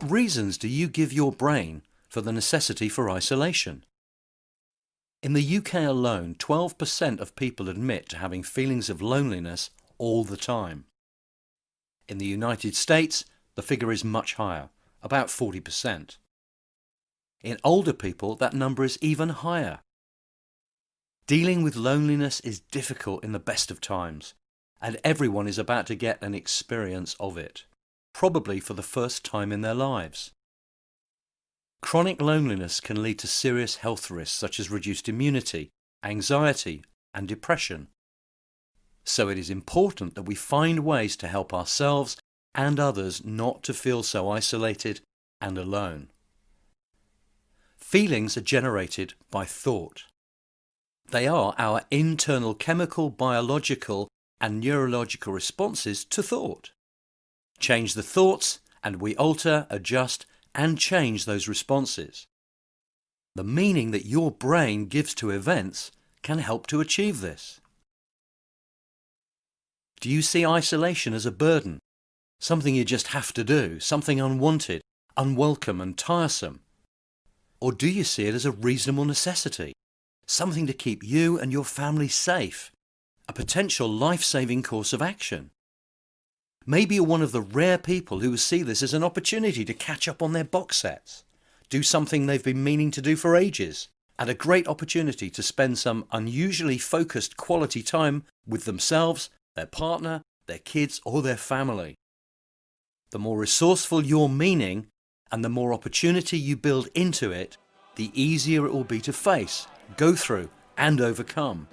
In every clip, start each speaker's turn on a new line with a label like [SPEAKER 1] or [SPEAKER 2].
[SPEAKER 1] What reasons do you give your brain for the necessity for isolation? In the UK alone, 12% of people admit to having feelings of loneliness all the time. In the United States, the figure is much higher, about 40%. In older people, that number is even higher. Dealing with loneliness is difficult in the best of times, and everyone is about to get an experience of it, probably for the first time in their lives. Chronic loneliness can lead to serious health risks such as reduced immunity, anxiety, and depression. So it is important that we find ways to help ourselves and others not to feel so isolated and alone. Feelings are generated by thought. They are our internal chemical, biological, and neurological responses to thought. Change the thoughts, and we alter, adjust, and change those responses. The meaning that your brain gives to events can help to achieve this. Do you see isolation as a burden? Something you just have to do, something unwanted, unwelcome and tiresome? Or do you see it as a reasonable necessity? Something to keep you and your family safe, a potential life-saving course of action. Maybe you're one of the rare people who see this as an opportunity to catch up on their box sets, do something they've been meaning to do for ages, and a great opportunity to spend some unusually focused quality time with themselves, their partner, their kids or their family. The more resourceful your meaning and the more opportunity you build into it, the easier it will be to face, go through and overcome.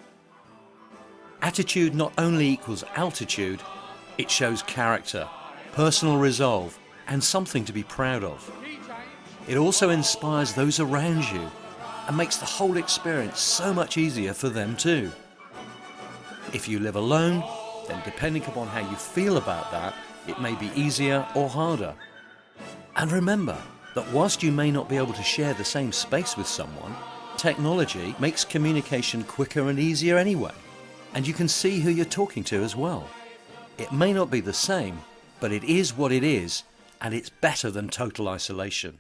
[SPEAKER 1] Attitude not only equals altitude, it shows character, personal resolve and something to be proud of. It also inspires those around you and makes the whole experience so much easier for them too. If you live alone, then depending upon how you feel about that, it may be easier or harder. And remember that whilst you may not be able to share the same space with someone, technology makes communication quicker and easier anyway, and you can see who you're talking to as well. It may not be the same, but it is what it is, and it's better than total isolation.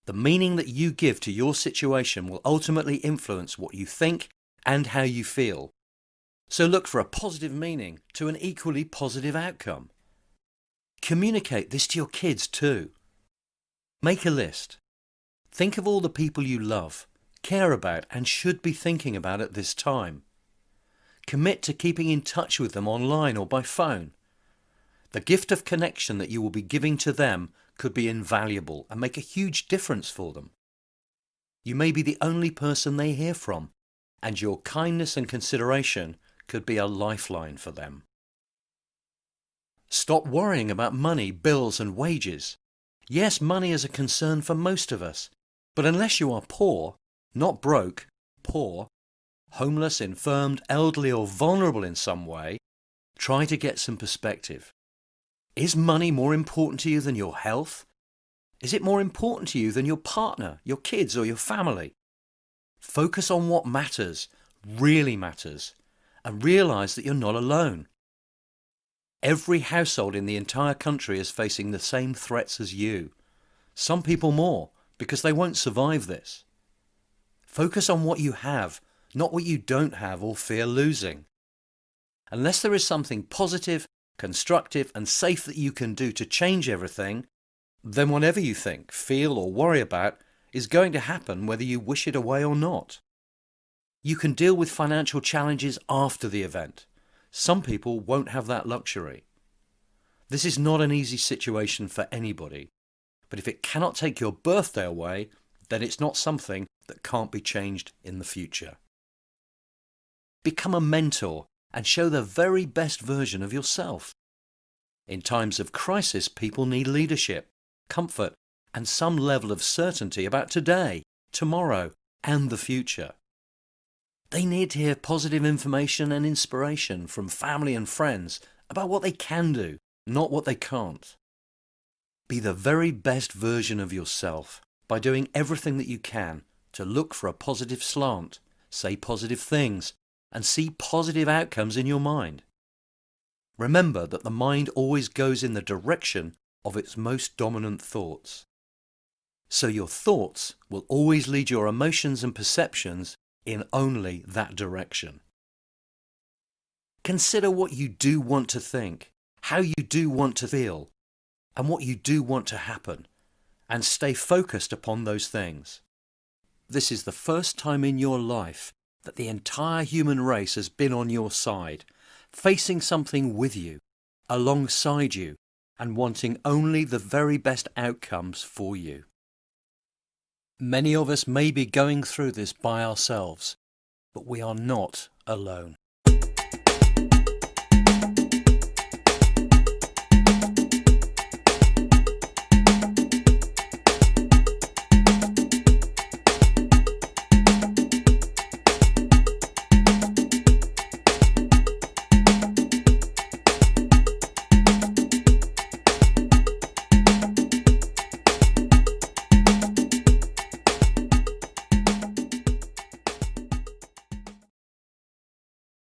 [SPEAKER 1] The meaning that you give to your situation will ultimately influence what you think and how you feel. So look for a positive meaning to an equally positive outcome. Communicate this to your kids too. Make a list. Think of all the people you love, care about and should be thinking about at this time. Commit to keeping in touch with them online or by phone. The gift of connection that you will be giving to them could be invaluable and make a huge difference for them. You may be the only person they hear from, and your kindness and consideration could be a lifeline for them. Stop worrying about money, bills and wages. Yes, money is a concern for most of us, but unless you are poor, not broke, poor, homeless, infirmed, elderly or vulnerable in some way, try to get some perspective. Is money more important to you than your health? Is it more important to you than your partner, your kids or your family? Focus on what matters, really matters, and realise that you're not alone. Every household in the entire country is facing the same threats as you. Some people more, because they won't survive this. Focus on what you have, not what you don't have or fear losing. Unless there is something positive, constructive and safe that you can do to change everything, then whatever you think, feel or worry about is going to happen whether you wish it away or not. You can deal with financial challenges after the event. Some people won't have that luxury. This is not an easy situation for anybody, but if it cannot take your birthday away, then it's not something that can't be changed in the future. Become a mentor and show the very best version of yourself. In times of crisis, people need leadership, comfort, and some level of certainty about today, tomorrow, and the future. They need to hear positive information and inspiration from family and friends about what they can do, not what they can't. Be the very best version of yourself by doing everything that you can to look for a positive slant, say positive things, and see positive outcomes in your mind. Remember that the mind always goes in the direction of its most dominant thoughts. So your thoughts will always lead your emotions and perceptions in only that direction. Consider what you do want to think, how you do want to feel, and what you do want to happen, and stay focused upon those things. This is the first time in your life that the entire human race has been on your side, facing something with you, alongside you, and wanting only the very best outcomes for you. Many of us may be going through this by ourselves, but we are not alone.